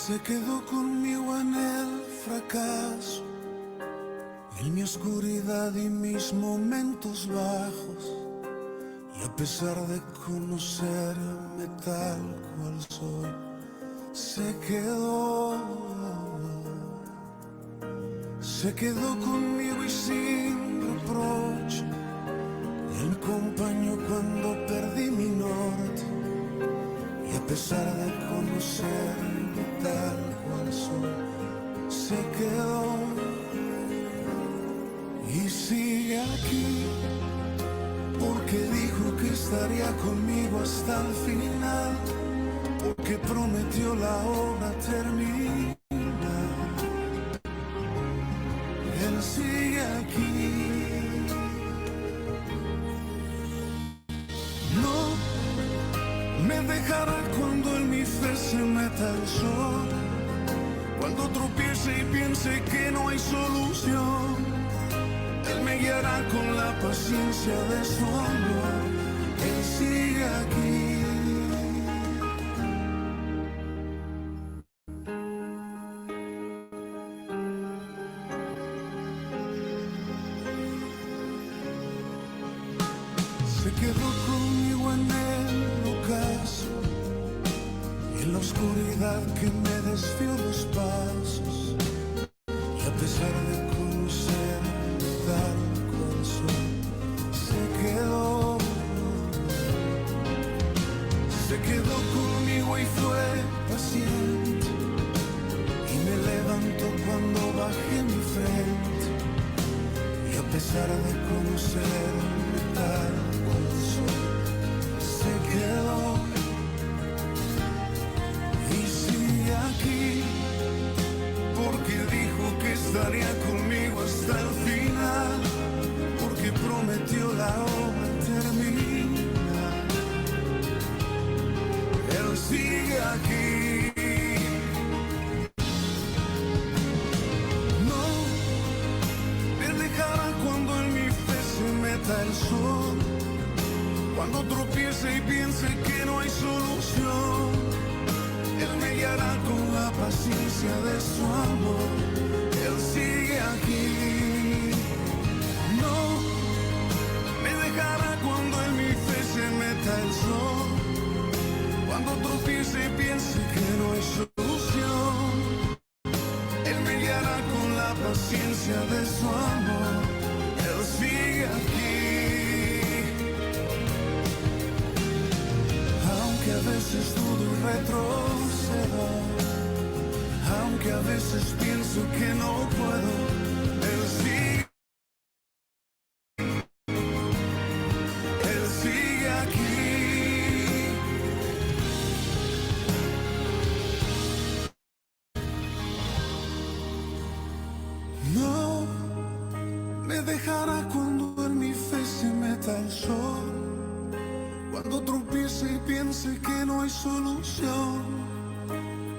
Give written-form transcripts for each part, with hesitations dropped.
Se quedó conmigo en el fracaso, en mi oscuridad y mis momentos bajos. Y a pesar de conocerme tal cual soy, se quedó conmigo y sin reproche. Y me acompañó cuando perdí mi norte. Y a pesar de conocerme tal cual soy, se quedó y sigue aquí, porque dijo que estaría conmigo hasta el final, porque prometió la obra terminar. Él sigue aquí. No me dejará cuando en mi fe se meta el sol, cuando tropiece y piense que no hay solución. Él me guiará con la paciencia de su amor. Él sigue aquí. Se quedó conmigo en el ocaso, y en la oscuridad que me desvió los pasos. Y a pesar de conocer tal cual soy, se quedó conmigo y fue paciente, y me levantó cuando bajé mi frente. Y a pesar de conocerme tal cual soy, se quedó y sigue aquí, porque dijo que estaría conmigo hasta el final, porque prometió la obra terminar. Él sigue aquí. No me dejará cuando en mi fe se meta el sol, cuando tropiece y piense que no hay solución. Él me guiará con la paciencia de su amor. Él sigue aquí. No me dejará cuando en mi fe se meta el sol, cuando tropiece y piense que no hay solución. Él me guiará con la paciencia de su amor. Él sigue aquí. Aunque a veces dudo y retrocedo, aunque a veces pienso que no puedo, Él sigue. Él sigue aquí. No me dejará cuando en mi fe se meta el sol, cuando tropiece y piense que no hay solución.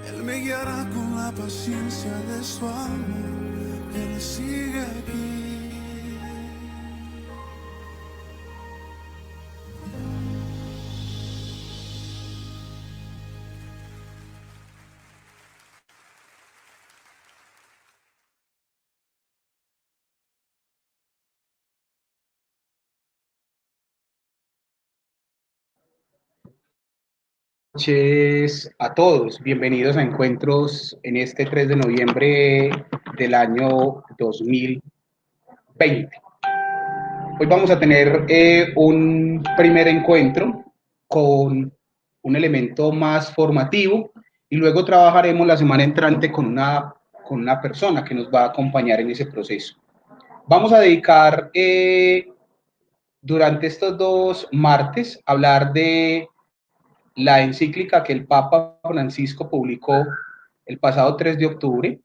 Él me guiará con la paciencia de su amor. Él sigue aquí. Noches a todos, bienvenidos a Encuentros en este 3 de noviembre del año 2020. Hoy vamos a tener un primer encuentro con un elemento más formativo y luego trabajaremos la semana entrante con una persona que nos va a acompañar en ese proceso. Vamos a dedicar durante estos 2 martes a hablar de la encíclica que el Papa Francisco publicó el pasado 3 de octubre,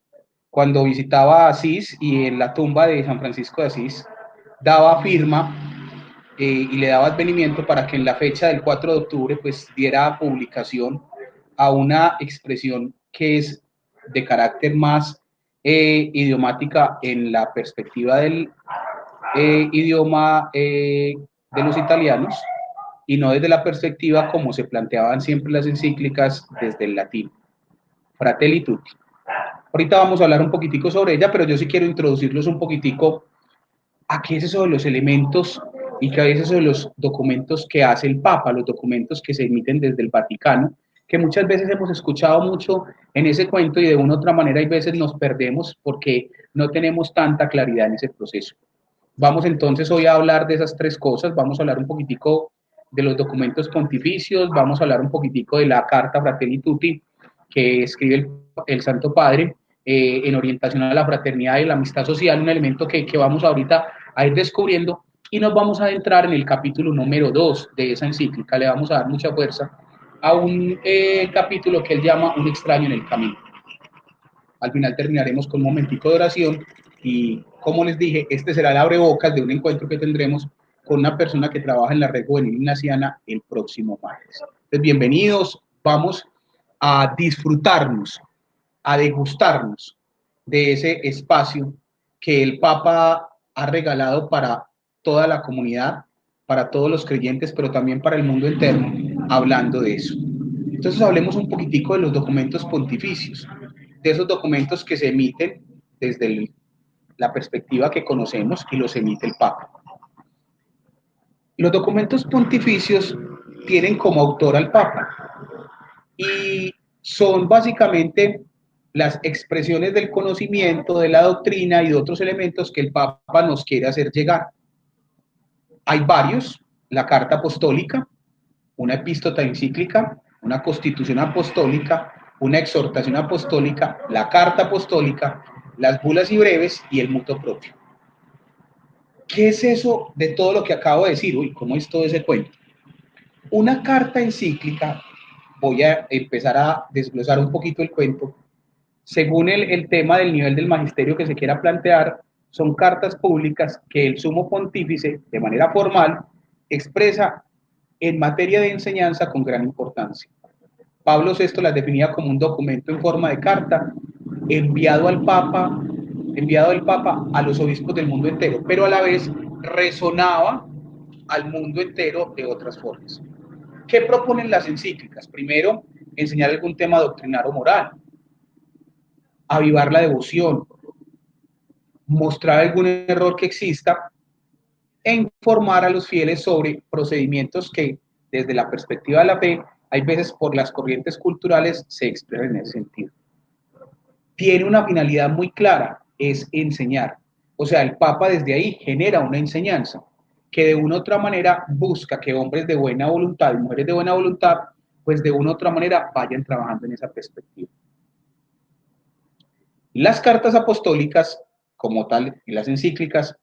cuando visitaba Asís y en la tumba de San Francisco de Asís daba firma y le daba advenimiento para que en la fecha del 4 de octubre pues diera publicación a una expresión que es de carácter más idiomática en la perspectiva del idioma de los italianos, y no desde la perspectiva como se planteaban siempre las encíclicas desde el latín. Fratelli Tutti. Ahorita vamos a hablar un poquitico sobre ella, pero yo sí quiero introducirlos un poquitico a qué es eso de los elementos y qué es eso de los documentos que hace el Papa, los documentos que se emiten desde el Vaticano, que muchas veces hemos escuchado mucho en ese cuento y de una u otra manera hay veces nos perdemos porque no tenemos tanta claridad en ese proceso. Vamos entonces hoy a hablar de esas tres cosas, vamos a hablar un poquitico de los documentos pontificios, vamos a hablar un poquitico de la Carta Fratelli Tutti que escribe el Santo Padre en orientación a la fraternidad y la amistad social, un elemento que vamos ahorita a ir descubriendo y nos vamos a adentrar en el capítulo número 2 de esa encíclica, le vamos a dar mucha fuerza a un capítulo que él llama Un extraño en el camino. Al final terminaremos con un momentico de oración y, como les dije, este será el abrebocas de un encuentro que tendremos con una persona que trabaja en la red juvenil ignaciana el próximo martes. Entonces, bienvenidos, vamos a disfrutarnos, a degustarnos de ese espacio que el Papa ha regalado para toda la comunidad, para todos los creyentes, pero también para el mundo entero, hablando de eso. Entonces hablemos un poquitico de los documentos pontificios, de esos documentos que se emiten desde la perspectiva que conocemos y los emite el Papa. Los documentos pontificios tienen como autor al Papa y son básicamente las expresiones del conocimiento, de la doctrina y de otros elementos que el Papa nos quiere hacer llegar. Hay varios: la Carta Apostólica, una epístola encíclica, una constitución apostólica, una exhortación apostólica, la Carta Apostólica, las bulas y breves y el mutuo propio. ¿Qué es eso de todo lo que acabo de decir? Uy, ¿cómo es todo ese cuento? Una carta encíclica, voy a empezar a desglosar un poquito el cuento, según el tema del nivel del magisterio que se quiera plantear, son cartas públicas que el sumo pontífice, de manera formal, expresa en materia de enseñanza con gran importancia. Pablo VI las definía como un documento en forma de carta enviado al Papa, enviado del Papa a los obispos del mundo entero, pero a la vez resonaba al mundo entero de otras formas. ¿Qué proponen las encíclicas? Primero, enseñar algún tema doctrinario moral, avivar la devoción, mostrar algún error que exista e informar a los fieles sobre procedimientos que, desde la perspectiva de la fe, hay veces por las corrientes culturales se expresan en ese sentido. Tiene una finalidad muy clara, es enseñar. O sea, el Papa desde ahí genera una enseñanza que de una u otra manera busca que hombres de buena voluntad y mujeres de buena voluntad, pues de una u otra manera vayan trabajando en esa perspectiva. Las cartas apostólicas, como tal, y las encíclicas,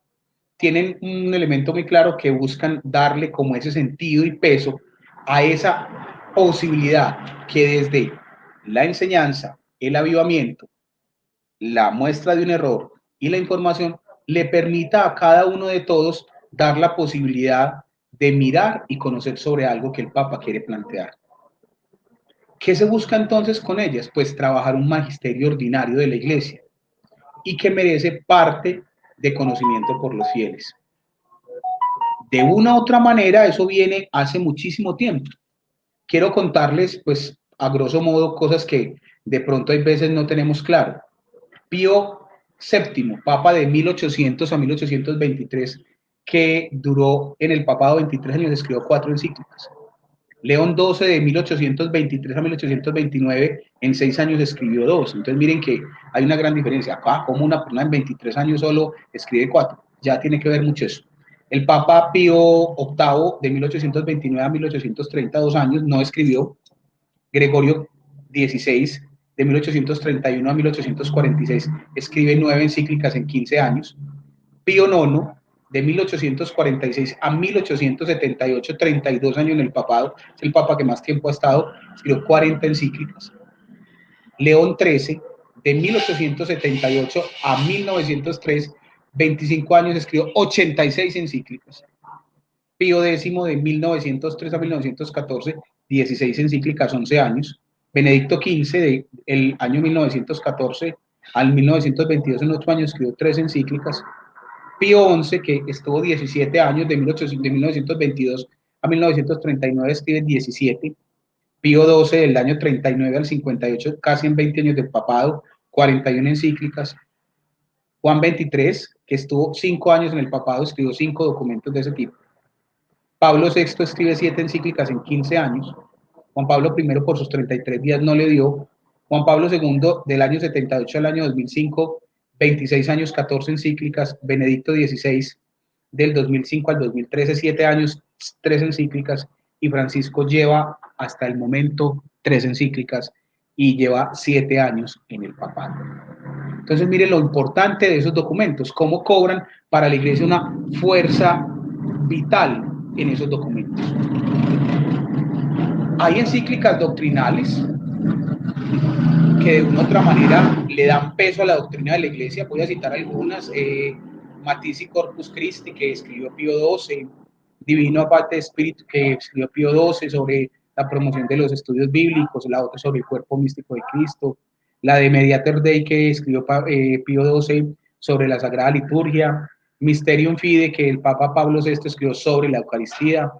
tienen un elemento muy claro que buscan darle como ese sentido y peso a esa posibilidad que desde la enseñanza, el avivamiento, la muestra de un error y la información le permita a cada uno de todos dar la posibilidad de mirar y conocer sobre algo que el Papa quiere plantear. ¿Qué se busca entonces con ellas? Pues trabajar un magisterio ordinario de la Iglesia y que merece parte de conocimiento por los fieles. De una u otra manera, eso viene hace muchísimo tiempo. Quiero contarles, pues, a grosso modo, cosas que de pronto hay veces no tenemos claro. Pío VII, Papa de 1800 a 1823, que duró en el papado 23 años, escribió 4 encíclicas. León XII, de 1823 a 1829, en 6 años escribió 2. Entonces miren que hay una gran diferencia. Acá, como una persona en 23 años solo escribe 4. Ya tiene que ver mucho eso. El Papa Pío VIII, de 1829 a 1830, 2 años, no escribió. Gregorio XVI, de 1831 a 1846, escribe 9 encíclicas en 15 años. Pío IX, de 1846 a 1878, 32 años en el papado, es el papa que más tiempo ha estado, escribió 40 encíclicas. León XIII, de 1878 a 1903, 25 años, escribió 86 encíclicas. Pío X, de 1903 a 1914, 16 encíclicas, 11 años. Benedicto XV, del año 1914 al 1922, en 8 años, escribió 3 encíclicas. Pío XI, que estuvo 17 años, de 1922 a 1939, escribe 17. Pío XII del año 39 al 58, casi en 20 años de papado, 41 encíclicas. Juan XXIII, que estuvo 5 años en el papado, escribió 5 documentos de ese tipo. Pablo VI escribe 7 encíclicas en 15 años. Juan Pablo I por sus 33 días no le dio. Juan Pablo II del año 78 al año 2005, 26 años, 14 encíclicas. Benedicto XVI del 2005 al 2013, 7 años, 3 encíclicas. Y Francisco lleva hasta el momento 3 encíclicas y lleva 7 años en el papado. Entonces, miren lo importante de esos documentos, cómo cobran para la Iglesia una fuerza vital en esos documentos. Hay encíclicas doctrinales que de una u otra manera le dan peso a la doctrina de la Iglesia. Voy a citar algunas. Matici Corpus Christi, que escribió Pío XII, Divino Abate Espíritu, que escribió Pío XII sobre la promoción de los estudios bíblicos, la otra sobre el cuerpo místico de Cristo, la de Mediator Dei, que escribió Pío XII sobre la Sagrada Liturgia, Mysterium Fide, que el Papa Pablo VI escribió sobre la Eucaristía,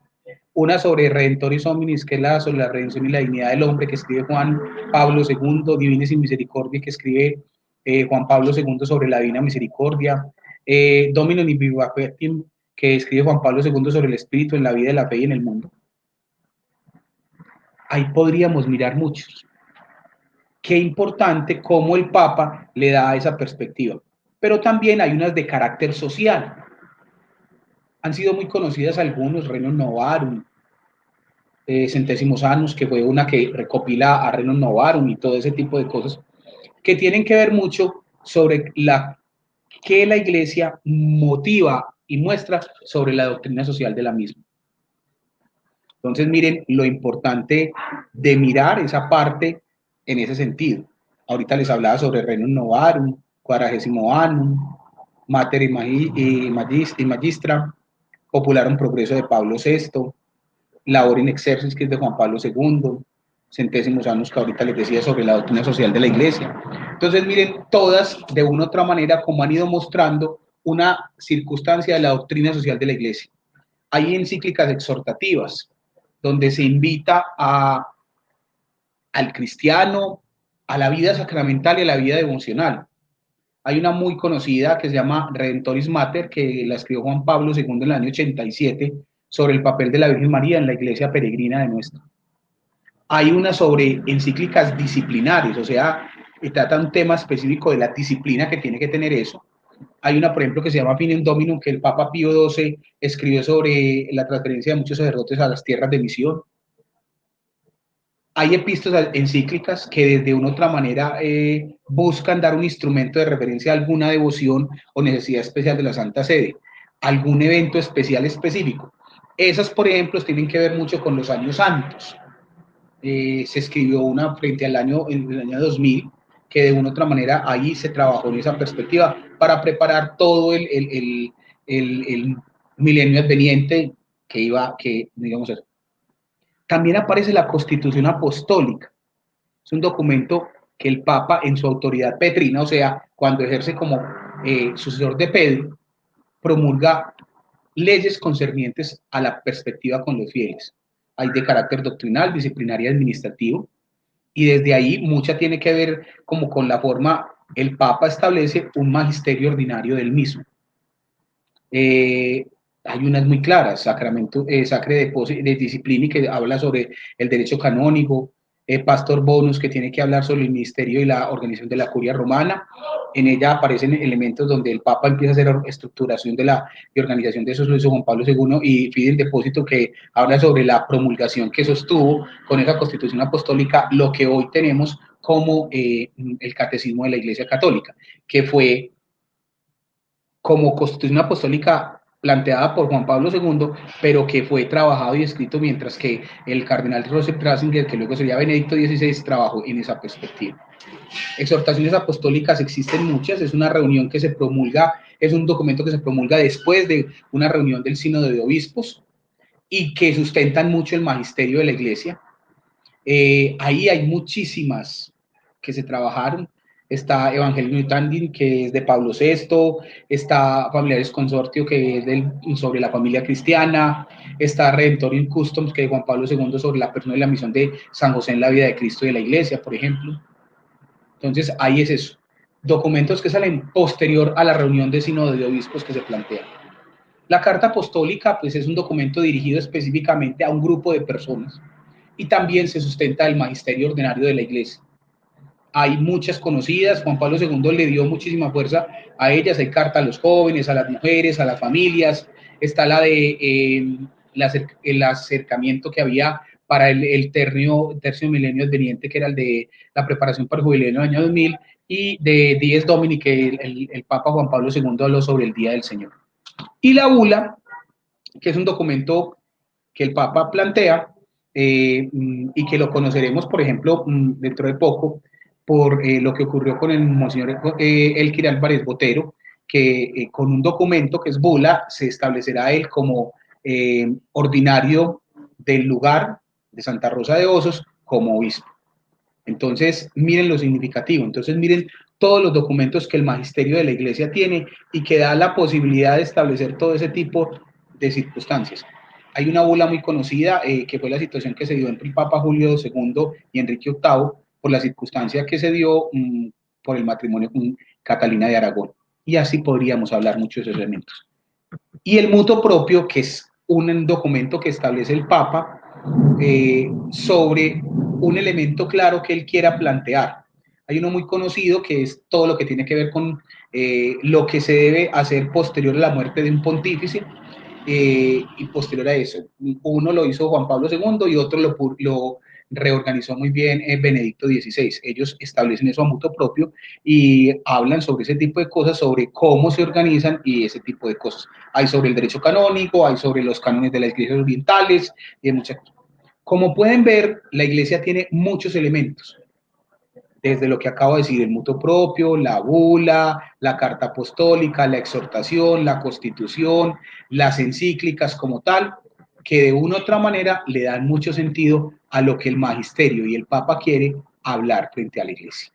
una sobre Redentoris Hominis, que es la sobre la redención y la dignidad del hombre, que escribe Juan Pablo II, Divinis in Misericordia, que escribe Juan Pablo II sobre la Divina Misericordia, Dominum in Viva Fertim, que escribe Juan Pablo II sobre el Espíritu en la vida, de la fe y en el mundo. Ahí podríamos mirar muchos. Qué importante cómo el Papa le da esa perspectiva. Pero también hay unas de carácter social. Han sido muy conocidas algunos, Renum Novarum, Centésimos Annus, que fue una que recopila a Renum Novarum y todo ese tipo de cosas, que tienen que ver mucho sobre que la Iglesia motiva y muestra sobre la doctrina social de la misma. Entonces, miren lo importante de mirar esa parte en ese sentido. Ahorita les hablaba sobre Renum Novarum, Quadragesimo Annum, Mater y Magistra, Popularum Progreso de Pablo VI, Labor in Exercis, que es de Juan Pablo II, Centésimos Annus, que ahorita les decía sobre la doctrina social de la Iglesia. Entonces, miren, todas de una u otra manera como han ido mostrando una circunstancia de la doctrina social de la Iglesia. Hay encíclicas exhortativas, donde se invita al cristiano a la vida sacramental y a la vida devocional. Hay una muy conocida que se llama Redentoris Mater, que la escribió Juan Pablo II en el año 87, sobre el papel de la Virgen María en la iglesia peregrina de nuestra. Hay una sobre encíclicas disciplinares, o sea, trata un tema específico de la disciplina que tiene que tener eso. Hay una, por ejemplo, que se llama Finem Dominum, que el Papa Pío XII escribió sobre la transferencia de muchos sacerdotes a las tierras de misión. Hay epístolas encíclicas que desde una u otra manera buscan dar un instrumento de referencia a alguna devoción o necesidad especial de la Santa Sede, algún evento especial específico. Esas, por ejemplo, tienen que ver mucho con los años santos. Se escribió una frente al año 2000, que de una u otra manera ahí se trabajó en esa perspectiva para preparar todo el milenio adveniente que digamos eso. También aparece la Constitución Apostólica. Es un documento que el Papa, en su autoridad petrina, o sea, cuando ejerce como sucesor de Pedro, promulga leyes concernientes a la perspectiva con los fieles. Hay de carácter doctrinal, disciplinario y administrativo, y desde ahí mucha tiene que ver como con la forma, el Papa establece un magisterio ordinario del mismo. Hay unas muy claras, Sacramento, Sacre de Disciplina, que habla sobre el derecho canónico, Pastor Bonus, que tiene que hablar sobre el ministerio y la organización de la curia romana. En ella aparecen elementos donde el Papa empieza a hacer estructuración de la y organización de eso, lo hizo Juan Pablo II, y Fidel Depósito, que habla sobre la promulgación que sostuvo con esa Constitución Apostólica lo que hoy tenemos como el Catecismo de la Iglesia Católica, que fue como Constitución Apostólica planteada por Juan Pablo II, pero que fue trabajado y escrito mientras que el cardenal Joseph Ratzinger, que luego sería Benedicto XVI, trabajó en esa perspectiva. Exhortaciones apostólicas existen muchas, es una reunión que se promulga, es un documento que se promulga después de una reunión del Sínodo de Obispos y que sustentan mucho el magisterio de la Iglesia. Ahí hay muchísimas que se trabajaron. está Evangelio Nutandin, que es de Pablo VI, está Familiares Consortio, que es sobre la familia cristiana, está Redemptorium Customs, que es de Juan Pablo II, sobre la persona y la misión de San José en la vida de Cristo y de la Iglesia, por ejemplo. Entonces, ahí es eso. Documentos que salen posterior a la reunión de sínodo de obispos que se plantea. La carta apostólica, pues, es un documento dirigido específicamente a un grupo de personas y también se sustenta del magisterio ordinario de la Iglesia. Hay muchas conocidas, Juan Pablo II le dio muchísima fuerza a ellas, hay carta a los jóvenes, a las mujeres, a las familias, está la de el acercamiento que había para el tercio milenio adveniente, que era el de la preparación para el jubileo en el año 2000, y de Dies Domini, que el Papa Juan Pablo II habló sobre el Día del Señor. Y la bula, que es un documento que el Papa plantea, y que lo conoceremos, por ejemplo, dentro de poco, por lo que ocurrió con el Monseñor Elquir Álvarez Botero, que con un documento que es bula, se establecerá él como ordinario del lugar de Santa Rosa de Osos como obispo. Entonces, miren lo significativo. Entonces, miren todos los documentos que el magisterio de la Iglesia tiene y que da la posibilidad de establecer todo ese tipo de circunstancias. Hay una bula muy conocida, que fue la situación que se dio entre el Papa Julio II y Enrique VIII por la circunstancia que se dio por el matrimonio con Catalina de Aragón. Y así podríamos hablar muchos de esos elementos. Y el mutuo propio, que es un documento que establece el Papa sobre un elemento claro que él quiera plantear. Hay uno muy conocido que es todo lo que tiene que ver con lo que se debe hacer posterior a la muerte de un pontífice, y posterior a eso. Uno lo hizo Juan Pablo II y otro lo reorganizó muy bien Benedicto XVI. Ellos establecen eso a mutuo propio y hablan sobre ese tipo de cosas, sobre cómo se organizan y ese tipo de cosas. Hay sobre el derecho canónico, hay sobre los cánones de las iglesias orientales y muchas cosas. Como pueden ver, la iglesia tiene muchos elementos, desde lo que acabo de decir, el mutuo propio, la bula, la carta apostólica, la exhortación, la constitución, las encíclicas como tal, que de una u otra manera le dan mucho sentido a lo que el magisterio y el Papa quiere hablar frente a la iglesia.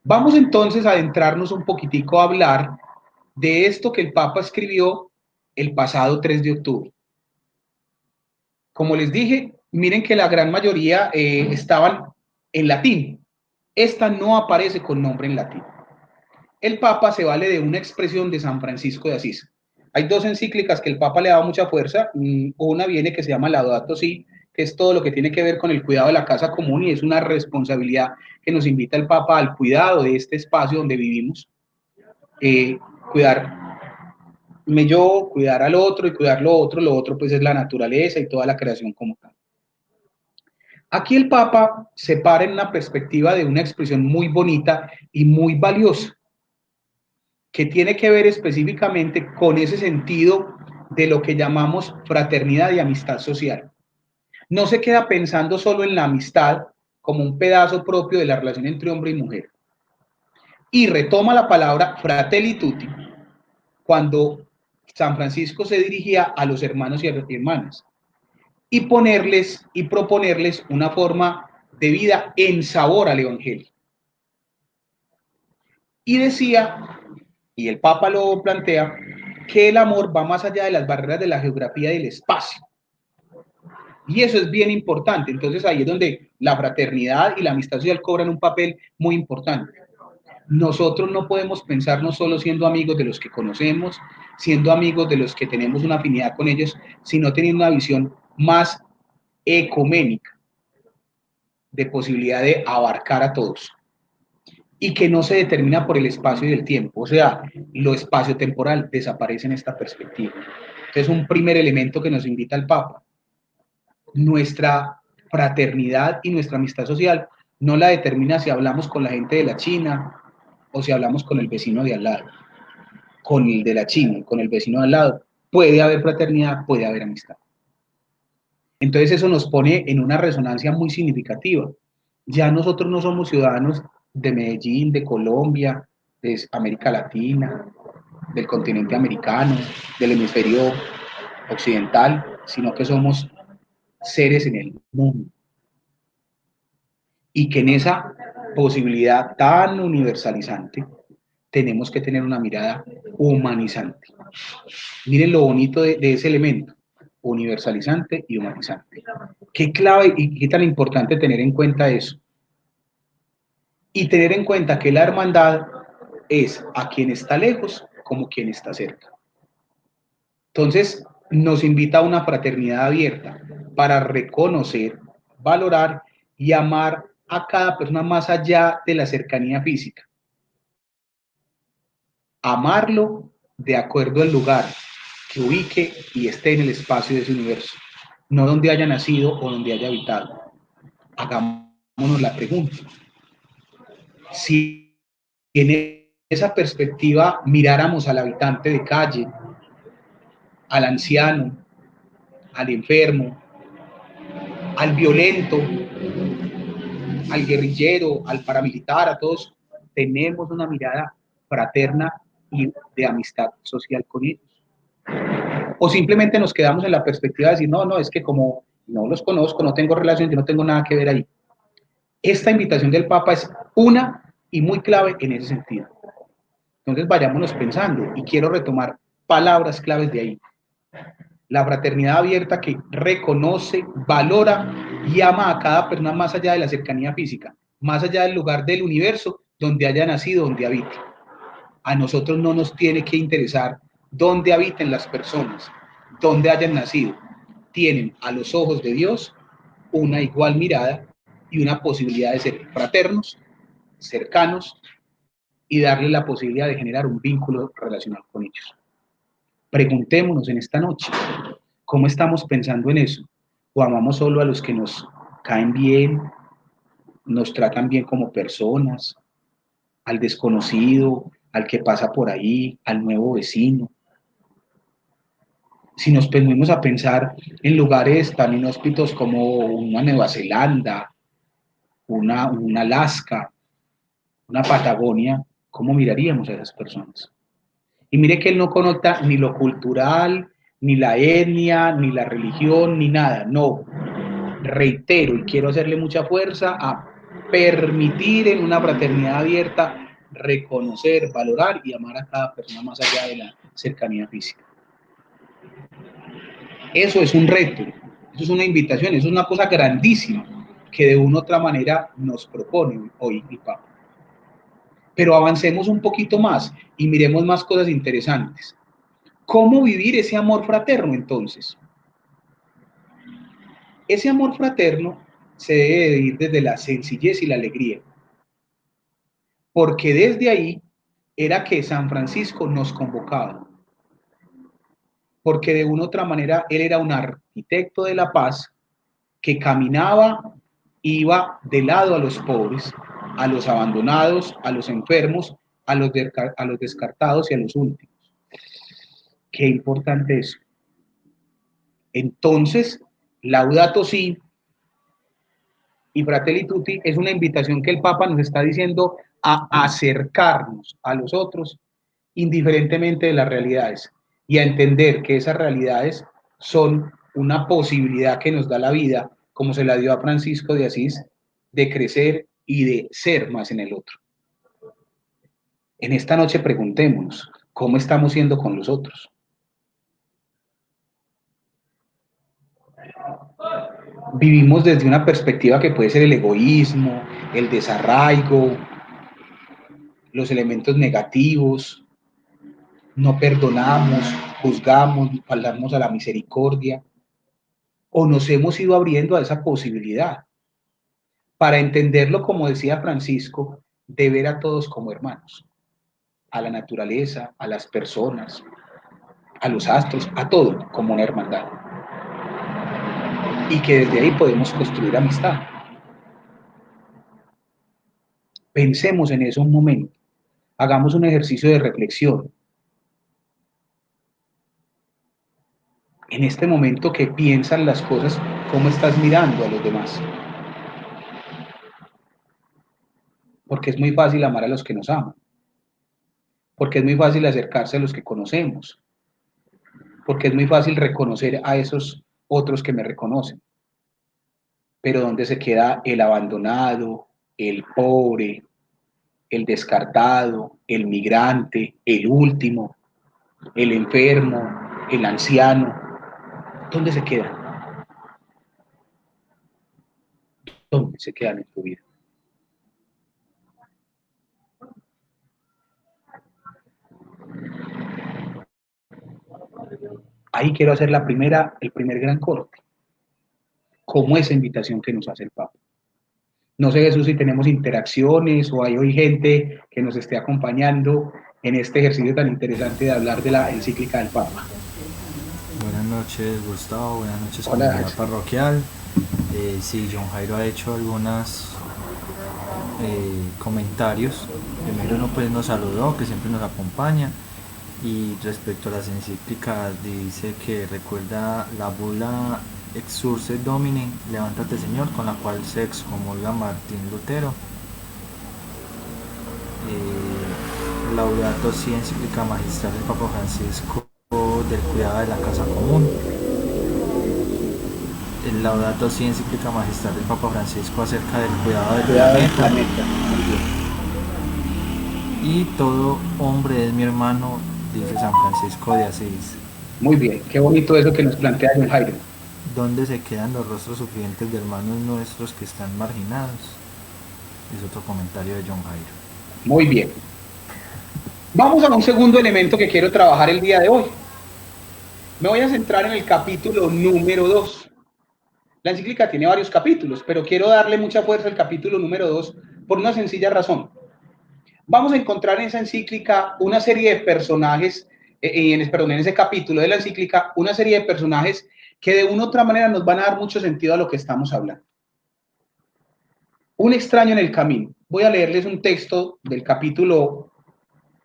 Vamos entonces a adentrarnos un poquitico a hablar de esto que el Papa escribió el pasado 3 de octubre. Como les dije, miren que la gran mayoría estaban en latín. Esta no aparece con nombre en latín. El Papa se vale de una expresión de San Francisco de Asís. Hay dos encíclicas que el Papa le ha dado mucha fuerza. Una viene que se llama Laudato Si, que es todo lo que tiene que ver con el cuidado de la casa común y es una responsabilidad que nos invita el Papa al cuidado de este espacio donde vivimos. Cuidarme yo, cuidar al otro y cuidar lo otro pues es la naturaleza y toda la creación como tal. Aquí el Papa se para en una perspectiva de una expresión muy bonita y muy valiosa, que tiene que ver específicamente con ese sentido de lo que llamamos fraternidad y amistad social. No se queda pensando solo en la amistad como un pedazo propio de la relación entre hombre y mujer. Y retoma la palabra fratelli tutti cuando San Francisco se dirigía a los hermanos y a las hermanas, y proponerles una forma de vida en sabor al Evangelio. Y decía, y el Papa lo plantea, que el amor va más allá de las barreras de la geografía y del espacio. Y eso es bien importante. Entonces ahí es donde la fraternidad y la amistad social cobran un papel muy importante. Nosotros no podemos pensarnos solo siendo amigos de los que conocemos, siendo amigos de los que tenemos una afinidad con ellos, sino teniendo una visión más ecuménica, de posibilidad de abarcar a todos y que no se determina por el espacio y el tiempo, o sea, lo espacio-temporal desaparece en esta perspectiva. Entonces, un primer elemento que nos invita el Papa, nuestra fraternidad y nuestra amistad social no la determina si hablamos con la gente de la China o si hablamos con el vecino de al lado. Con el de la China, con el vecino de al lado, puede haber fraternidad, puede haber amistad. Entonces eso nos pone en una resonancia muy significativa. Ya nosotros no somos ciudadanos de Medellín, de Colombia, de América Latina, del continente americano, del hemisferio occidental, sino que somos seres en el mundo. Y que en esa posibilidad tan universalizante, tenemos que tener una mirada humanizante. Miren lo bonito de ese elemento, universalizante y humanizante. Qué clave y qué tan importante tener en cuenta eso. Y tener en cuenta que la hermandad es a quien está lejos como quien está cerca. Entonces, nos invita a una fraternidad abierta para reconocer, valorar y amar a cada persona más allá de la cercanía física. Amarlo de acuerdo al lugar que ubique y esté en el espacio de ese universo, no donde haya nacido o donde haya habitado. Hagámonos la pregunta. Si en esa perspectiva miráramos al habitante de calle, al anciano, al enfermo, al violento, al guerrillero, al paramilitar, a todos, tenemos una mirada fraterna y de amistad social con ellos. O simplemente nos quedamos en la perspectiva de decir, no, no, es que como no los conozco, no tengo relación, yo no tengo nada que ver ahí. Esta invitación del Papa es una y muy clave en ese sentido. Entonces vayámonos pensando, y quiero retomar palabras claves de ahí. La fraternidad abierta que reconoce, valora y ama a cada persona más allá de la cercanía física, más allá del lugar del universo donde haya nacido, donde habite. A nosotros no nos tiene que interesar dónde habiten las personas, dónde hayan nacido. Tienen a los ojos de Dios una igual mirada y una posibilidad de ser fraternos, cercanos y darle la posibilidad de generar un vínculo relacional con ellos. Preguntémonos en esta noche, ¿cómo estamos pensando en eso? ¿O amamos solo a los que nos caen bien, nos tratan bien como personas, al desconocido, al que pasa por ahí, al nuevo vecino? Si nos ponemos a pensar en lugares tan inhóspitos como una Nueva Zelanda, una Alaska, una Patagonia, ¿cómo miraríamos a esas personas? Y mire que él no conecta ni lo cultural, ni la etnia, ni la religión, ni nada. No, reitero y quiero hacerle mucha fuerza a permitir en una fraternidad abierta reconocer, valorar y amar a cada persona más allá de la cercanía física. Eso es un reto, eso es una invitación, eso es una cosa grandísima que de una u otra manera nos propone hoy el Papa. Pero avancemos un poquito más y miremos más cosas interesantes. ¿Cómo vivir ese amor fraterno entonces? Ese amor fraterno se debe vivir desde la sencillez y la alegría, porque desde ahí era que San Francisco nos convocaba, porque de una u otra manera él era un arquitecto de la paz que caminaba, iba de lado a los pobres, a los abandonados, a los enfermos, a los descartados y a los últimos. Qué importante eso. Entonces, Laudato Si y Fratelli Tutti es una invitación que el Papa nos está diciendo a acercarnos a los otros indiferentemente de las realidades y a entender que esas realidades son una posibilidad que nos da la vida, como se la dio a Francisco de Asís, de crecer y de ser más en el otro. En esta noche preguntémonos, ¿cómo estamos siendo con los otros? Vivimos desde una perspectiva que puede ser el egoísmo, el desarraigo, los elementos negativos, no perdonamos, juzgamos, faltamos a la misericordia, o nos hemos ido abriendo a esa posibilidad para entenderlo, como decía Francisco, de ver a todos como hermanos, a la naturaleza, a las personas, a los astros, a todo como una hermandad. Y que desde ahí podemos construir amistad. Pensemos en eso un momento, hagamos un ejercicio de reflexión. En este momento que piensan las cosas, ¿cómo estás mirando a los demás? Porque es muy fácil amar a los que nos aman, porque es muy fácil acercarse a los que conocemos, porque es muy fácil reconocer a esos otros que me reconocen. Pero ¿dónde se queda el abandonado, el pobre, el descartado, el migrante, el último, el enfermo, el anciano, ¿dónde se quedan? ¿Dónde se quedan en tu vida? Ahí quiero hacer el primer gran corte, como esa invitación que nos hace el Papa. No sé, Jesús, si tenemos interacciones o hay hoy gente que nos esté acompañando en este ejercicio tan interesante de hablar de la encíclica del Papa. Buenas noches, Gustavo. Buenas noches, Hola, comunidad parroquial. Sí, John Jairo ha hecho algunos comentarios. Primero pues nos saludó, que siempre nos acompaña. Y respecto a las encíclicas, dice que recuerda la bula Exsurse Domine, levántate Señor, con la cual se excomulga Martín Lutero. Laudato Si, encíclica magistral del Papa Francisco del cuidado de la casa común. El Laudato Si, encíclica magistral del Papa Francisco acerca del cuidado del planeta. Y todo hombre es mi hermano, dice San Francisco de Asís. Muy bien, qué bonito eso que nos plantea John Jairo. ¿Dónde se quedan los rostros sufrientes de hermanos nuestros que están marginados? Es otro comentario de John Jairo. Muy bien. Vamos a un segundo elemento que quiero trabajar el día de hoy. Me voy a centrar en el capítulo número 2. La encíclica tiene varios capítulos, pero quiero darle mucha fuerza al capítulo número 2 por una sencilla razón. Vamos a encontrar en esa encíclica una serie de personajes, en ese capítulo de la encíclica, una serie de personajes que de una u otra manera nos van a dar mucho sentido a lo que estamos hablando. Un extraño en el camino. Voy a leerles un texto del capítulo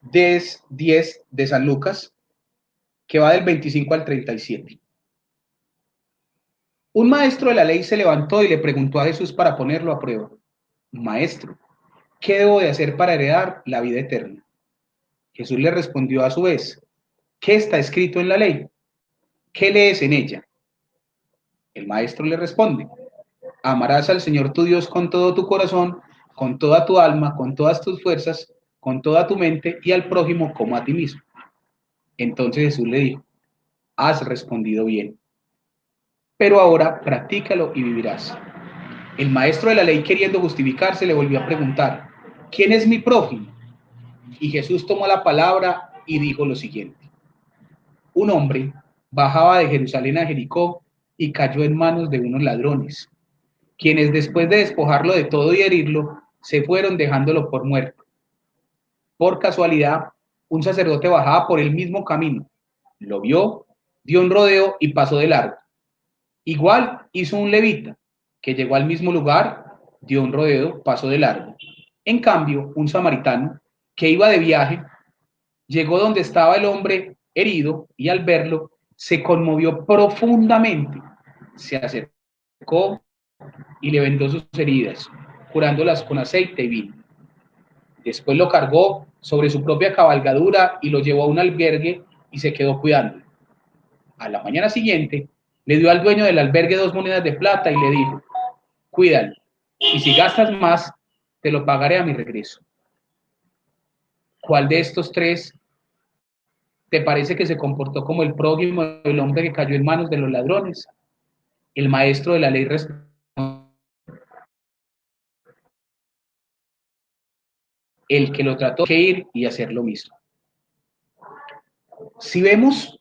10 de San Lucas, que va del 25 al 37. Un maestro de la ley se levantó y le preguntó a Jesús para ponerlo a prueba: Maestro, ¿qué debo de hacer para heredar la vida eterna? Jesús le respondió a su vez: ¿qué está escrito en la ley? ¿Qué lees en ella? El maestro le responde: amarás al Señor tu Dios con todo tu corazón, con toda tu alma, con todas tus fuerzas, con toda tu mente, y al prójimo como a ti mismo. Entonces Jesús le dijo: has respondido bien, pero ahora practícalo y vivirás. El maestro de la ley, queriendo justificarse, le volvió a preguntar: ¿quién es mi prójimo? Y Jesús tomó la palabra y dijo lo siguiente: un hombre bajaba de Jerusalén a Jericó y cayó en manos de unos ladrones, quienes después de despojarlo de todo y herirlo, se fueron dejándolo por muerto. Por casualidad, un sacerdote bajaba por el mismo camino, lo vio, dio un rodeo y pasó de largo. Igual hizo un levita, que llegó al mismo lugar, dio un rodeo, pasó de largo. En cambio, un samaritano, que iba de viaje, llegó donde estaba el hombre herido y al verlo, se conmovió profundamente. Se acercó y le vendó sus heridas, curándolas con aceite y vino. Después lo cargó sobre su propia cabalgadura y lo llevó a un albergue y se quedó cuidándolo. A la mañana siguiente, le dio al dueño del albergue 2 monedas de plata y le dijo: cuídalo, y si gastas más, te lo pagaré a mi regreso. ¿Cuál de estos tres te parece que se comportó como el prójimo del hombre que cayó en manos de los ladrones? El maestro de la ley respondió: el que lo trató de ir y hacer lo mismo. Si vemos,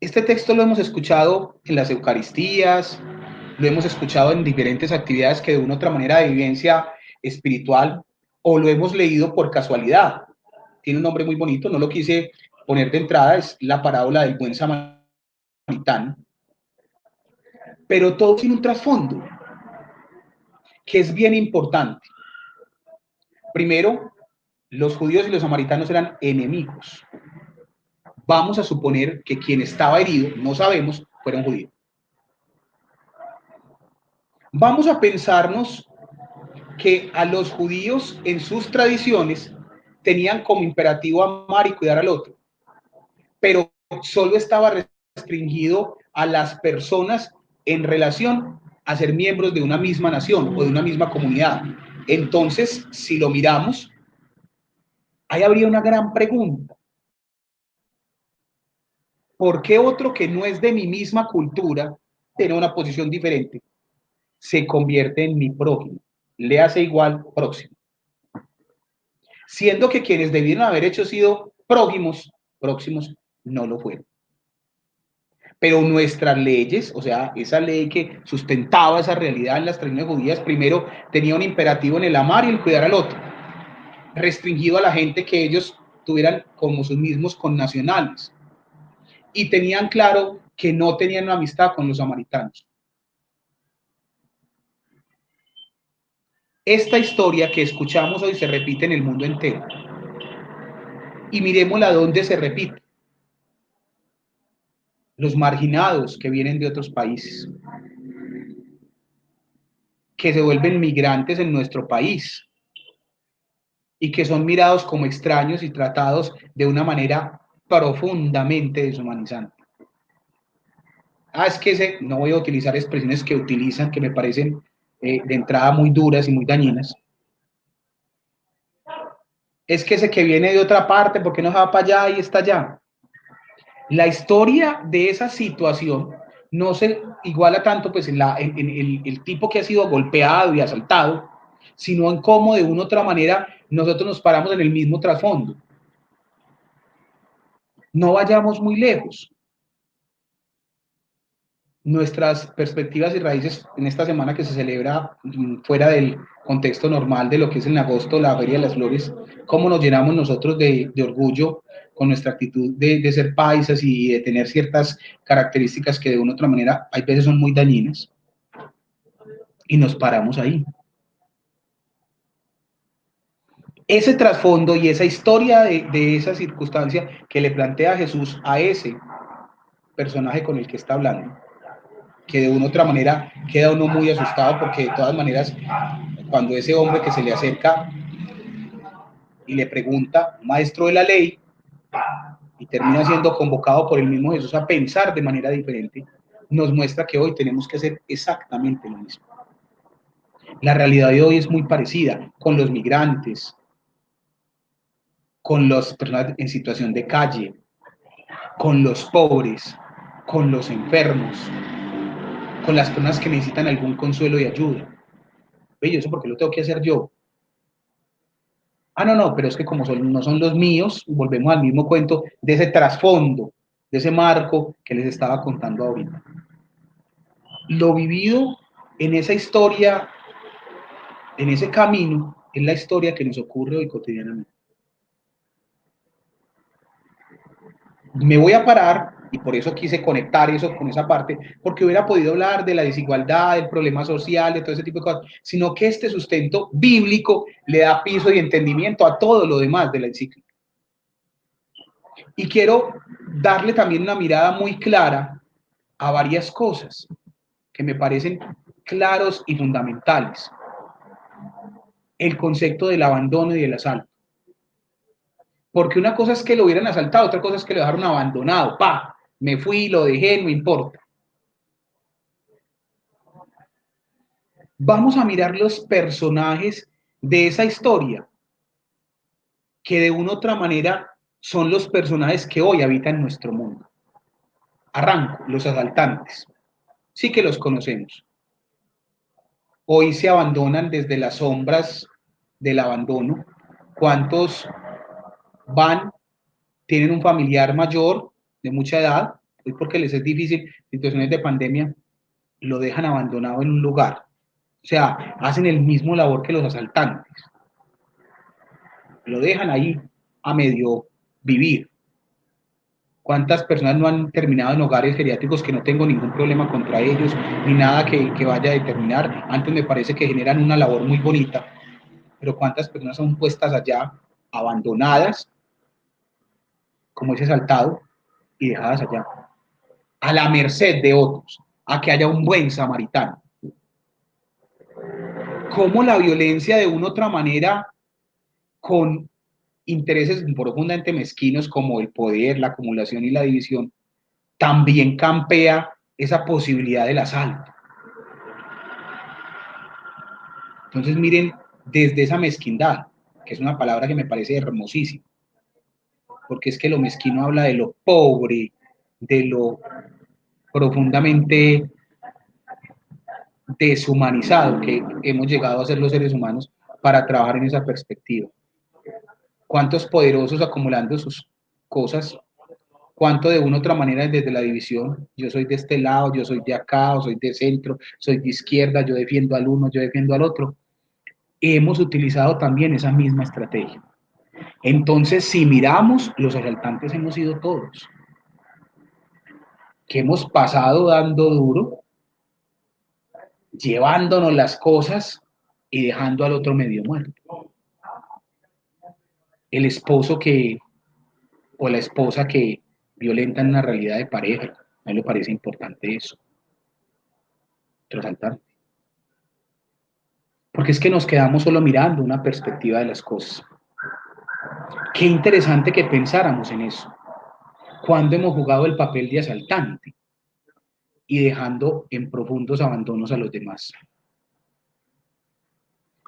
este texto lo hemos escuchado en las Eucaristías, lo hemos escuchado en diferentes actividades que de una u otra manera de vivencia espiritual, o lo hemos leído por casualidad. Tiene un nombre muy bonito, no lo quise poner de entrada, es la parábola del buen samaritano, pero todo tiene un trasfondo que es bien importante. Primero, los judíos y los samaritanos eran enemigos. Vamos a suponer que quien estaba herido, no sabemos, fuera un judío. Vamos a pensarnos que a los judíos en sus tradiciones tenían como imperativo amar y cuidar al otro, pero solo estaba restringido a las personas en relación a ser miembros de una misma nación o de una misma comunidad. Entonces, si lo miramos, ahí habría una gran pregunta. ¿Por qué otro que no es de mi misma cultura, tiene una posición diferente, se convierte en mi prójimo? Le hace igual próximo. Siendo que quienes debieron haber hecho sido próximos, no lo fueron. Pero nuestras leyes, o sea, esa ley que sustentaba esa realidad en las tradiciones judías, primero tenía un imperativo en el amar y el cuidar al otro, restringido a la gente que ellos tuvieran como sus mismos connacionales. Y tenían claro que no tenían una amistad con los samaritanos. Esta historia que escuchamos hoy se repite en el mundo entero. Y miremosla dónde se repite. Los marginados que vienen de otros países, que se vuelven migrantes en nuestro país y que son mirados como extraños y tratados de una manera profundamente deshumanizante. Es que no voy a utilizar expresiones que utilizan, que me parecen de entrada muy duras y muy dañinas. Es que ese que viene de otra parte, ¿por qué no va para allá y está allá? La historia de esa situación no se iguala tanto pues en el tipo que ha sido golpeado y asaltado, sino en cómo de una u otra manera nosotros nos paramos en el mismo trasfondo. No vayamos muy lejos. Nuestras perspectivas y raíces en esta semana que se celebra fuera del contexto normal de lo que es en agosto la Feria de las Flores, cómo nos llenamos nosotros de orgullo con nuestra actitud de ser paisas y de tener ciertas características que de una u otra manera hay veces son muy dañinas, y nos paramos ahí. Ese trasfondo y esa historia de esa circunstancia que le plantea Jesús a ese personaje con el que está hablando, que de una u otra manera queda uno muy asustado, porque de todas maneras, cuando ese hombre que se le acerca y le pregunta, maestro de la ley, y termina siendo convocado por el mismo Jesús a pensar de manera diferente, nos muestra que hoy tenemos que hacer exactamente lo mismo. La realidad de hoy es muy parecida con los migrantes, con las personas en situación de calle, con los pobres, con los enfermos, con las personas que necesitan algún consuelo y ayuda. Oye, ¿eso por qué lo tengo que hacer yo? No, pero es que como no son los míos, volvemos al mismo cuento de ese trasfondo, de ese marco que les estaba contando ahorita. Lo vivido en esa historia, en ese camino, es la historia que nos ocurre hoy cotidianamente. Me voy a parar, y por eso quise conectar eso con esa parte, porque hubiera podido hablar de la desigualdad, del problema social, de todo ese tipo de cosas, sino que este sustento bíblico le da piso y entendimiento a todo lo demás de la encíclica. Y quiero darle también una mirada muy clara a varias cosas que me parecen claros y fundamentales. El concepto del abandono y del asalto. Porque una cosa es que lo hubieran asaltado, otra cosa es que lo dejaron abandonado. Me fui, lo dejé, no importa. Vamos a mirar los personajes de esa historia, que de una u otra manera son los personajes que hoy habitan nuestro mundo. Arranco, los asaltantes. Sí que los conocemos. Hoy se abandonan desde las sombras del abandono. ¿Cuántos van, tienen un familiar mayor de mucha edad, hoy porque les es difícil, situaciones de pandemia, lo dejan abandonado en un lugar? O sea, hacen el mismo labor que los asaltantes. Lo dejan ahí a medio vivir. ¿Cuántas personas no han terminado en hogares geriátricos que no tengo ningún problema contra ellos, ni nada que vaya a determinar? Antes me parece que generan una labor muy bonita, pero ¿cuántas personas son puestas allá, abandonadas, como ese asaltado, y dejadas allá, a la merced de otros, a que haya un buen samaritano? Cómo la violencia de una u otra manera, con intereses profundamente mezquinos como el poder, la acumulación y la división, también campea esa posibilidad del asalto. Entonces miren desde esa mezquindad, que es una palabra que me parece hermosísima, porque es que lo mezquino habla de lo pobre, de lo profundamente deshumanizado que hemos llegado a ser los seres humanos para trabajar en esa perspectiva. ¿Cuántos poderosos acumulando sus cosas? ¿Cuánto de una u otra manera desde la división? Yo soy de este lado, yo soy de acá, o soy de centro, soy de izquierda, yo defiendo al uno, yo defiendo al otro. Hemos utilizado también esa misma estrategia. Entonces, si miramos, los asaltantes hemos sido todos, que hemos pasado dando duro, llevándonos las cosas y dejando al otro medio muerto. El esposo que, o la esposa que violenta en una realidad de pareja, a mí me parece importante eso. Otro asaltante. Porque es que nos quedamos solo mirando una perspectiva de las cosas. Qué interesante que pensáramos en eso. Cuando hemos jugado el papel de asaltante y dejando en profundos abandonos a los demás.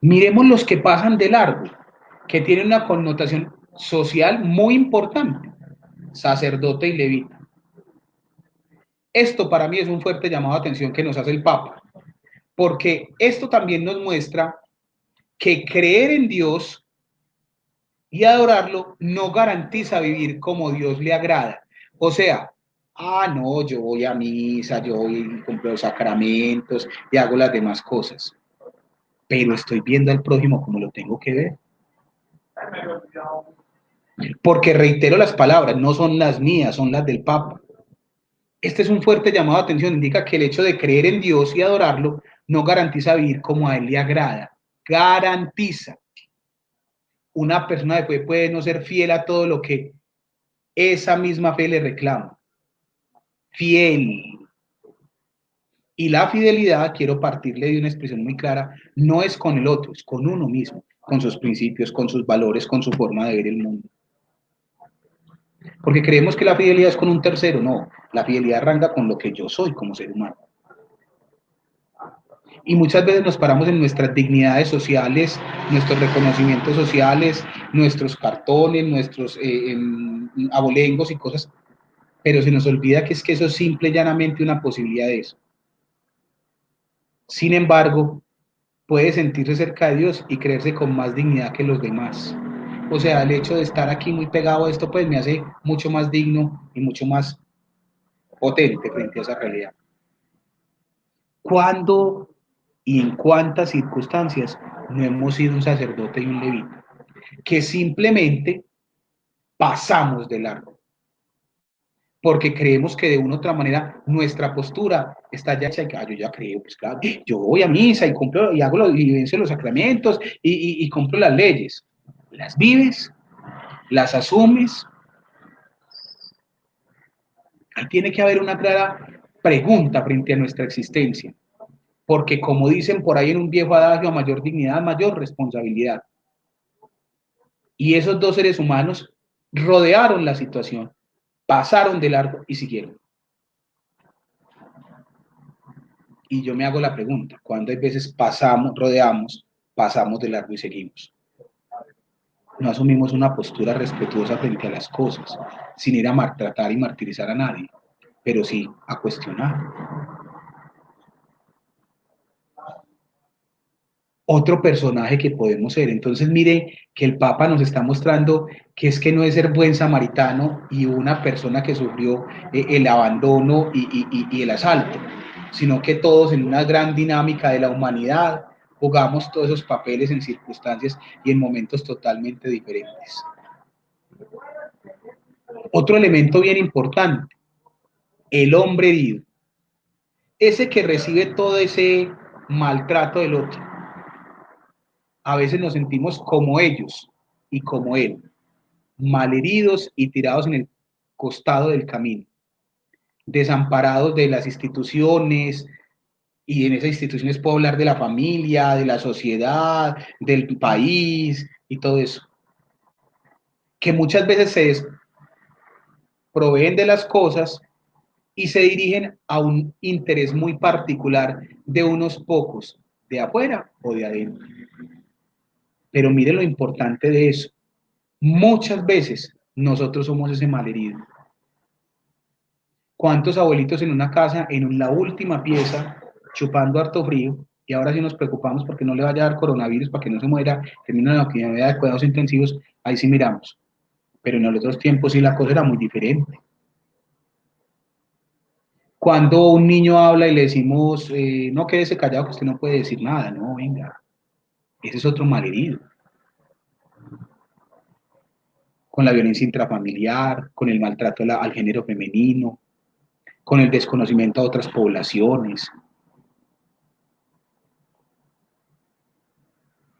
Miremos los que pasan de largo, que tienen una connotación social muy importante, sacerdote y levita. Esto para mí es un fuerte llamado de atención que nos hace el Papa, porque esto también nos muestra que creer en Dios y adorarlo no garantiza vivir como Dios le agrada. O sea, no, yo voy a misa, yo voy y cumplo los sacramentos y hago las demás cosas, pero estoy viendo al prójimo como lo tengo que ver. Porque reitero las palabras, no son las mías, son las del Papa. Este es un fuerte llamado de atención, indica que el hecho de creer en Dios y adorarlo no garantiza vivir como a Él le agrada, garantiza. Una persona de fe puede no ser fiel a todo lo que esa misma fe le reclama. Fiel. Y la fidelidad, quiero partirle de una expresión muy clara, no es con el otro, es con uno mismo, con sus principios, con sus valores, con su forma de ver el mundo. Porque creemos que la fidelidad es con un tercero, no, la fidelidad arranca con lo que yo soy como ser humano. Y muchas veces nos paramos en nuestras dignidades sociales, nuestros reconocimientos sociales, nuestros cartones, nuestros abolengos y cosas, pero se nos olvida que es que eso es simple y llanamente una posibilidad de eso. Sin embargo, puede sentirse cerca de Dios y creerse con más dignidad que los demás. O sea, el hecho de estar aquí muy pegado a esto, pues me hace mucho más digno y mucho más potente frente a esa realidad. ¿Cuándo y en cuántas circunstancias no hemos sido un sacerdote y un levita? Que simplemente pasamos de largo. Porque creemos que de una u otra manera nuestra postura está ya hecha, yo ya creo, pues claro, yo voy a misa y cumplo y hago y venzo los sacramentos y cumplo las leyes. Las vives, las asumes. Ahí tiene que haber una clara pregunta frente a nuestra existencia. Porque como dicen por ahí en un viejo adagio, a mayor dignidad, mayor responsabilidad. Y esos dos seres humanos rodearon la situación, pasaron de largo y siguieron. Y yo me hago la pregunta, ¿cuántas veces rodeamos, pasamos de largo y seguimos? No asumimos una postura respetuosa frente a las cosas, sin ir a maltratar y martirizar a nadie, pero sí a cuestionar. Otro personaje que podemos ser. Entonces, mire que el Papa nos está mostrando que es que no es ser buen samaritano y una persona que sufrió el abandono y el asalto, sino que todos en una gran dinámica de la humanidad jugamos todos esos papeles en circunstancias y en momentos totalmente diferentes. Otro elemento bien importante, el hombre herido. Ese que recibe todo ese maltrato del otro. A veces nos sentimos como ellos y como él, malheridos y tirados en el costado del camino, desamparados de las instituciones, y en esas instituciones puedo hablar de la familia, de la sociedad, del país y todo eso, que muchas veces se proveen de las cosas y se dirigen a un interés muy particular de unos pocos, de afuera o de adentro. Pero mire lo importante de eso. Muchas veces nosotros somos ese malherido. ¿Cuántos abuelitos en una casa, en la última pieza, chupando harto frío, y ahora sí nos preocupamos porque no le vaya a dar coronavirus, para que no se muera, termina la unidad de cuidados intensivos, ahí sí miramos? Pero en los otros tiempos sí la cosa era muy diferente. Cuando un niño habla y le decimos, no, quédese callado que usted no puede decir nada, no, venga, ese es otro malherido. Con la violencia intrafamiliar, con el maltrato al género femenino, con el desconocimiento a otras poblaciones.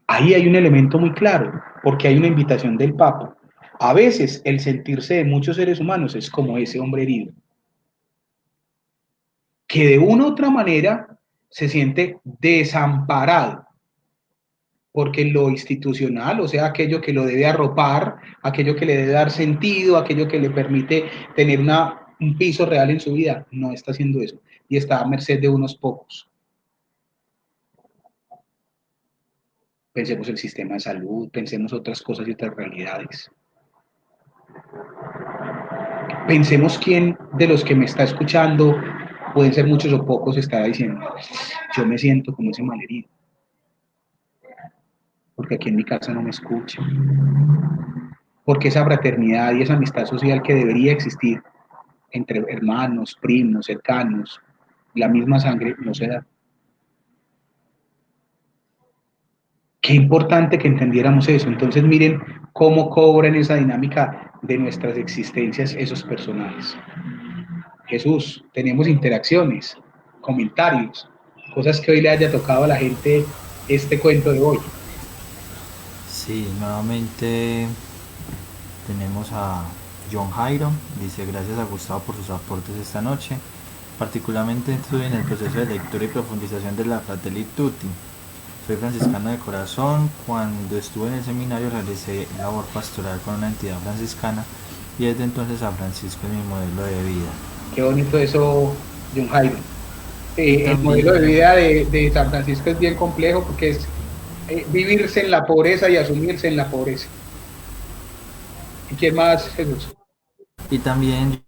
Ahí hay un elemento muy claro, porque hay una invitación del Papa. A veces el sentirse de muchos seres humanos es como ese hombre herido, que de una u otra manera se siente desamparado, porque lo institucional, o sea, aquello que lo debe arropar, aquello que le debe dar sentido, aquello que le permite tener un piso real en su vida, no está haciendo eso, y está a merced de unos pocos. Pensemos el sistema de salud, pensemos otras cosas y otras realidades. Pensemos quién de los que me está escuchando, pueden ser muchos o pocos, estará diciendo, yo me siento como ese malherido, porque aquí en mi casa no me escuchan, porque esa fraternidad y esa amistad social que debería existir entre hermanos, primos, cercanos, la misma sangre, no se da. Qué importante que entendiéramos eso. Entonces miren cómo cobran esa dinámica de nuestras existencias esos personajes. Jesús, tenemos interacciones, comentarios, cosas que hoy le haya tocado a la gente este cuento de hoy. Sí, nuevamente tenemos a John Jairo, dice gracias a Gustavo por sus aportes esta noche. Particularmente estuve en el proceso de lectura y profundización de la Fratelli Tutti. Soy franciscano de corazón. Cuando estuve en el seminario realicé labor pastoral con una entidad franciscana y desde entonces a Francisco es mi modelo de vida. Qué bonito eso, John Jairo. El modelo de vida de San Francisco es bien complejo porque es vivirse en la pobreza y asumirse en la pobreza. ¿Y quién más, Jesús? Y también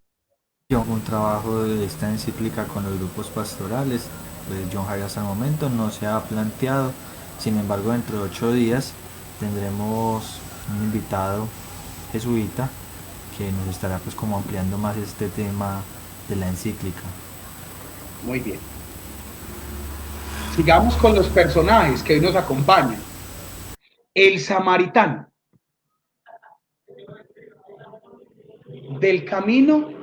un trabajo de esta encíclica con los grupos pastorales. Pues John Jairo hasta el momento no se ha planteado, sin embargo dentro de 8 días tendremos un invitado jesuita que nos estará pues como ampliando más este tema de la encíclica. Muy bien. Sigamos con los personajes que hoy nos acompañan. El samaritano. Del camino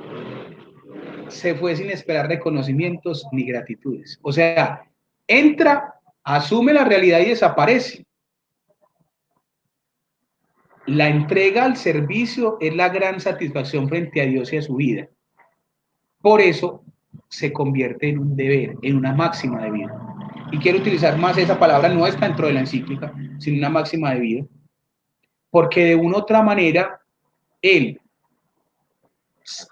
se fue sin esperar reconocimientos ni gratitudes. O sea, entra, asume la realidad y desaparece. La entrega al servicio es la gran satisfacción frente a Dios y a su vida. Por eso se convierte en un deber, en una máxima de vida. Y quiero utilizar más esa palabra, no está dentro de la encíclica, sino una máxima de vida. Porque de una u otra manera, él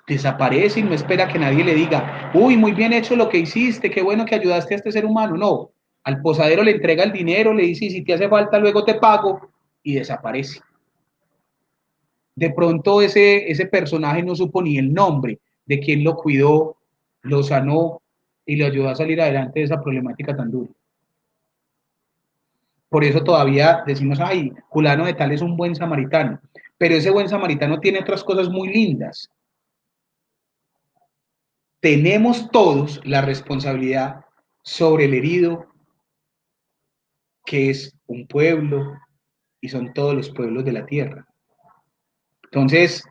desaparece y no espera que nadie le diga, uy, muy bien hecho lo que hiciste, qué bueno que ayudaste a este ser humano. No, al posadero le entrega el dinero, le dice, si te hace falta, luego te pago, y desaparece. De pronto ese personaje no supo ni el nombre de quien lo cuidó, lo sanó y lo ayudó a salir adelante de esa problemática tan dura. Por eso todavía decimos, ay, fulano de tal es un buen samaritano, pero ese buen samaritano tiene otras cosas muy lindas. Tenemos todos la responsabilidad sobre el herido, que es un pueblo y son todos los pueblos de la tierra. Entonces,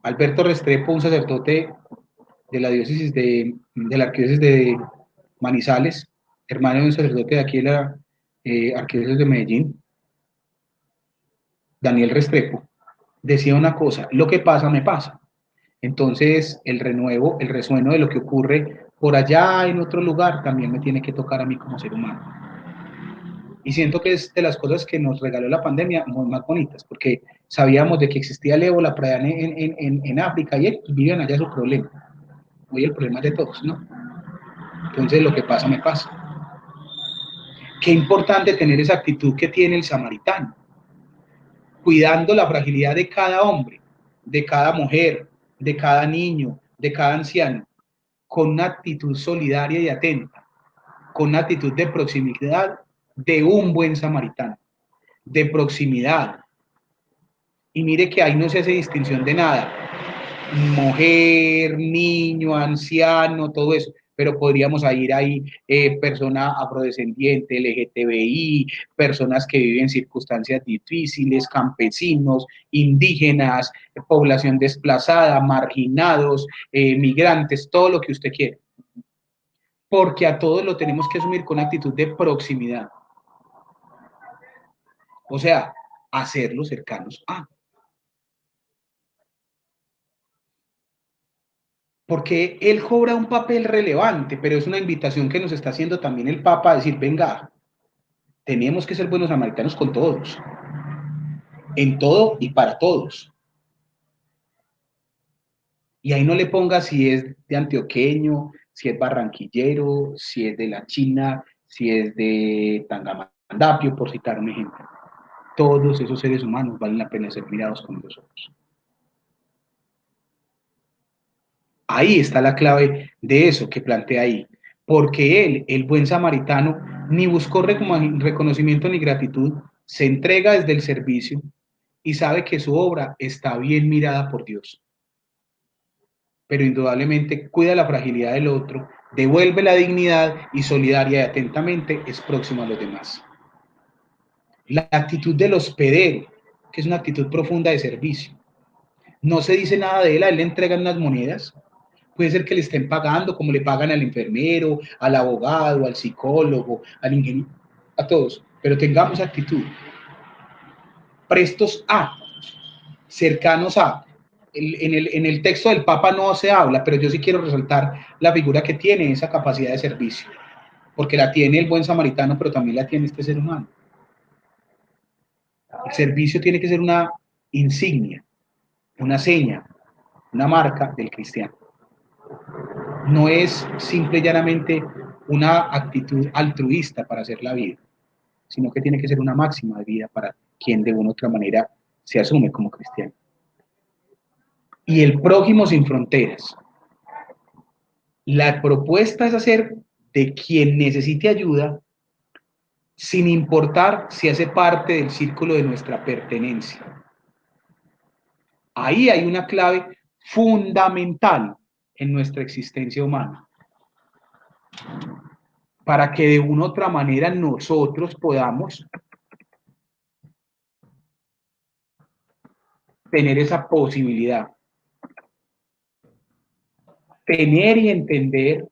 Alberto Restrepo, un sacerdote de la diócesis de la arquidiócesis de Manizales, hermano de un sacerdote de aquí de la arquidiócesis de Medellín, Daniel Restrepo, decía una cosa, lo que pasa me pasa. Entonces, el renuevo, el resueno de lo que ocurre por allá en otro lugar también me tiene que tocar a mí como ser humano. Y siento que es de las cosas que nos regaló la pandemia más bonitas, porque sabíamos de que existía el ébola por allá en África y ellos vivían allá su problema. Hoy el problema es de todos, ¿no? Entonces, lo que pasa me pasa. Qué importante tener esa actitud que tiene el samaritano. cuidando la fragilidad de cada hombre, de cada mujer, de cada niño, de cada anciano, con una actitud solidaria y atenta, con una actitud de proximidad de un buen samaritano, de proximidad. Y mire que ahí no se hace distinción de nada, mujer, niño, anciano, todo eso, pero podríamos ir ahí persona afrodescendiente, LGTBI, personas que viven en circunstancias difíciles, campesinos, indígenas, población desplazada, marginados, migrantes, todo lo que usted quiera. Porque a todos lo tenemos que asumir con actitud de proximidad. O sea, hacerlos cercanos a. Porque él cobra un papel relevante, pero es una invitación que nos está haciendo también el Papa a decir, venga, tenemos que ser buenos samaritanos con todos, en todo y para todos. Y ahí no le ponga si es de antioqueño, si es barranquillero, si es de la China, si es de Tangamandapio, por citar un ejemplo. Todos esos seres humanos valen la pena ser mirados como los otros. Ahí está la clave de eso que plantea ahí, porque él, el buen samaritano, ni buscó reconocimiento ni gratitud, se entrega desde el servicio y sabe que su obra está bien mirada por Dios. Pero indudablemente cuida la fragilidad del otro, devuelve la dignidad y solidaria y atentamente es próximo a los demás. La actitud del hospedero, que es una actitud profunda de servicio. No se dice nada de él, a él le entregan unas monedas. Puede ser que le estén pagando como le pagan al enfermero, al abogado, al psicólogo, al ingeniero, a todos. Pero tengamos actitud. Prestos a, cercanos a. En el texto del Papa no se habla, pero yo sí quiero resaltar la figura que tiene esa capacidad de servicio. Porque la tiene el buen samaritano, pero también la tiene este ser humano. El servicio tiene que ser una insignia, una seña, una marca del cristiano. No es simple y llanamente una actitud altruista para hacer la vida, sino que tiene que ser una máxima de vida para quien de una u otra manera se asume como cristiano. Y el prójimo sin fronteras. La propuesta es hacer de quien necesite ayuda sin importar si hace parte del círculo de nuestra pertenencia. Ahí hay una clave fundamental en nuestra existencia humana, para que de una u otra manera nosotros podamos tener esa posibilidad, tener y entender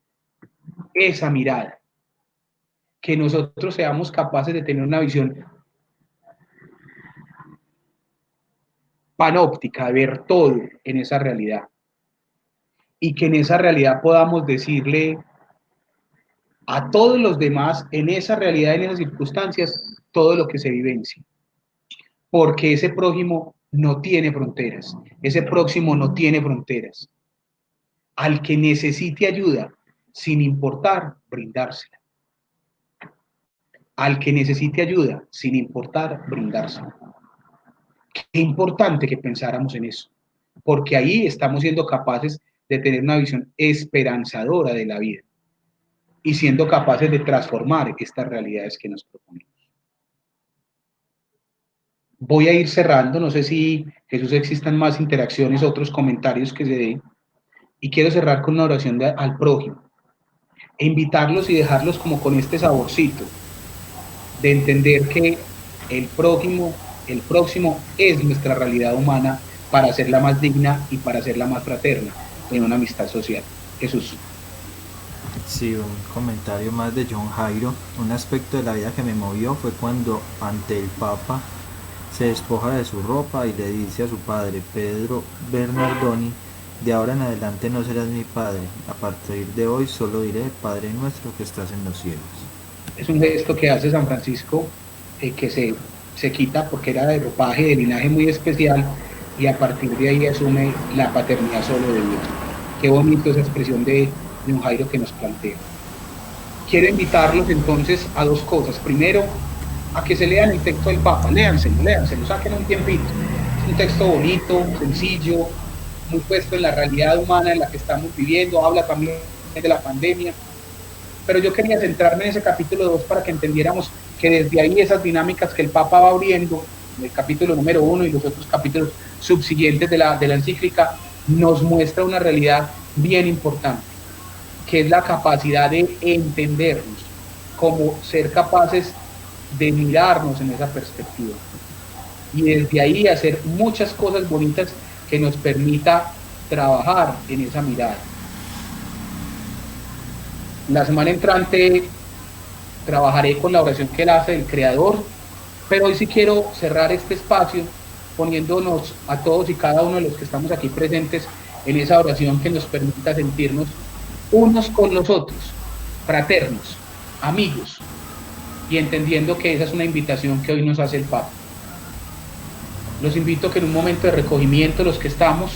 esa mirada, que nosotros seamos capaces de tener una visión panóptica, de ver todo en esa realidad, y que en esa realidad podamos decirle a todos los demás, en esa realidad, en esas circunstancias, todo lo que se vivencia. Porque ese prójimo no tiene fronteras, ese próximo no tiene fronteras. Al que necesite ayuda, sin importar, brindársela. Al que necesite ayuda, sin importar, brindársela. Qué importante que pensáramos en eso, porque ahí estamos siendo capaces de tener una visión esperanzadora de la vida y siendo capaces de transformar estas realidades que nos proponemos. Voy a ir cerrando, no sé si Jesús existan más interacciones, otros comentarios que se den, y quiero cerrar con una oración al prójimo, e invitarlos y dejarlos como con este saborcito, de entender que el prójimo, el próximo es nuestra realidad humana para hacerla más digna y para hacerla más fraterna en una amistad social. Jesús. Sí, un comentario más de John Jairo. Un aspecto de la vida que me movió fue cuando ante el Papa se despoja de su ropa y le dice a su padre, Pedro Bernardoni, de ahora en adelante no serás mi padre, a partir de hoy solo diré, Padre nuestro que estás en los cielos. Es un gesto que hace San Francisco, que se quita porque era de ropaje, de linaje muy especial, y a partir de ahí asume la paternidad solo de Dios. Qué bonito esa expresión de don Jairo que nos plantea. Quiero invitarlos entonces a dos cosas. Primero, a que se lean el texto del Papa, léanselo, saquen un tiempito. Es un texto bonito, sencillo, muy puesto en la realidad humana en la que estamos viviendo, habla también de la pandemia, pero yo quería centrarme en ese capítulo 2 para que entendiéramos que desde ahí esas dinámicas que el Papa va abriendo, en el capítulo número 1 y los otros capítulos subsiguientes de la encíclica, nos muestra una realidad bien importante, que es la capacidad de entendernos, como ser capaces de mirarnos en esa perspectiva y desde ahí hacer muchas cosas bonitas que nos permita trabajar en esa mirada. La semana entrante trabajaré con la oración que él hace del Creador, pero hoy sí quiero cerrar este espacio poniéndonos a todos y cada uno de los que estamos aquí presentes en esa oración que nos permita sentirnos unos con los otros, fraternos, amigos, y entendiendo que esa es una invitación que hoy nos hace el Papa. Los invito a que en un momento de recogimiento, los que estamos,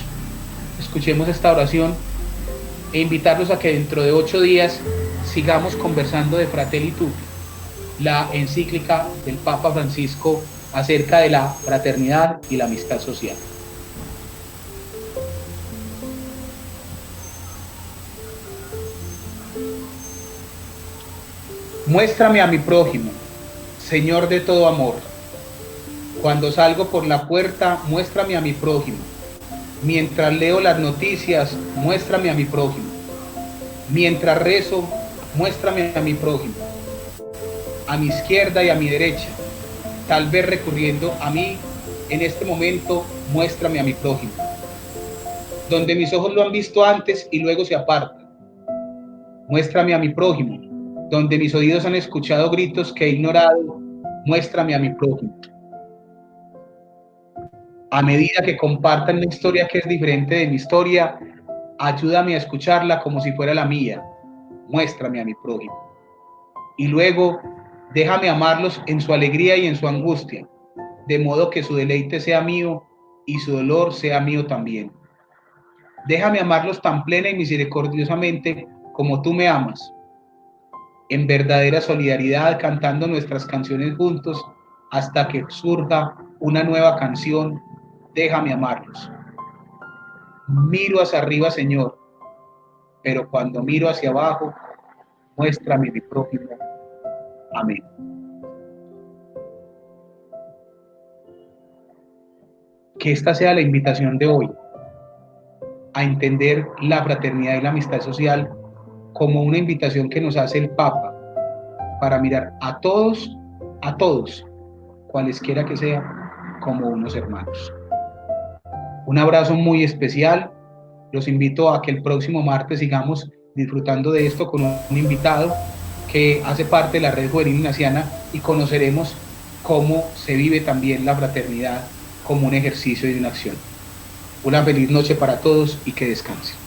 escuchemos esta oración e invitarlos a que dentro de 8 días sigamos conversando de Fratelli Tutti, la encíclica del Papa Francisco acerca de la fraternidad y la amistad social. Muéstrame a mi prójimo, Señor de todo amor. Cuando salgo por la puerta, muéstrame a mi prójimo. Mientras leo las noticias, muéstrame a mi prójimo. Mientras rezo, muéstrame a mi prójimo. A mi izquierda y a mi derecha, tal vez recurriendo a mí, en este momento, muéstrame a mi prójimo. Donde mis ojos lo han visto antes y luego se apartan, muéstrame a mi prójimo. Donde mis oídos han escuchado gritos que he ignorado, muéstrame a mi prójimo. A medida que compartan una historia que es diferente de mi historia, ayúdame a escucharla como si fuera la mía, muéstrame a mi prójimo. Y luego, déjame amarlos en su alegría y en su angustia, de modo que su deleite sea mío y su dolor sea mío también. Déjame amarlos tan plena y misericordiosamente como tú me amas, en verdadera solidaridad, cantando nuestras canciones juntos hasta que surja una nueva canción. Déjame amarlos. Miro hacia arriba, Señor, pero cuando miro hacia abajo, muéstrame mi prójimo. Amén. Que esta sea la invitación de hoy, a entender la fraternidad y la amistad social como una invitación que nos hace el Papa para mirar a todos, cualesquiera que sea, como unos hermanos. Un abrazo muy especial. Los invito a que el próximo martes sigamos disfrutando de esto con un invitado que hace parte de la Red Juvenil Ignaciana y conoceremos cómo se vive también la fraternidad como un ejercicio y una acción. Una feliz noche para todos y que descansen.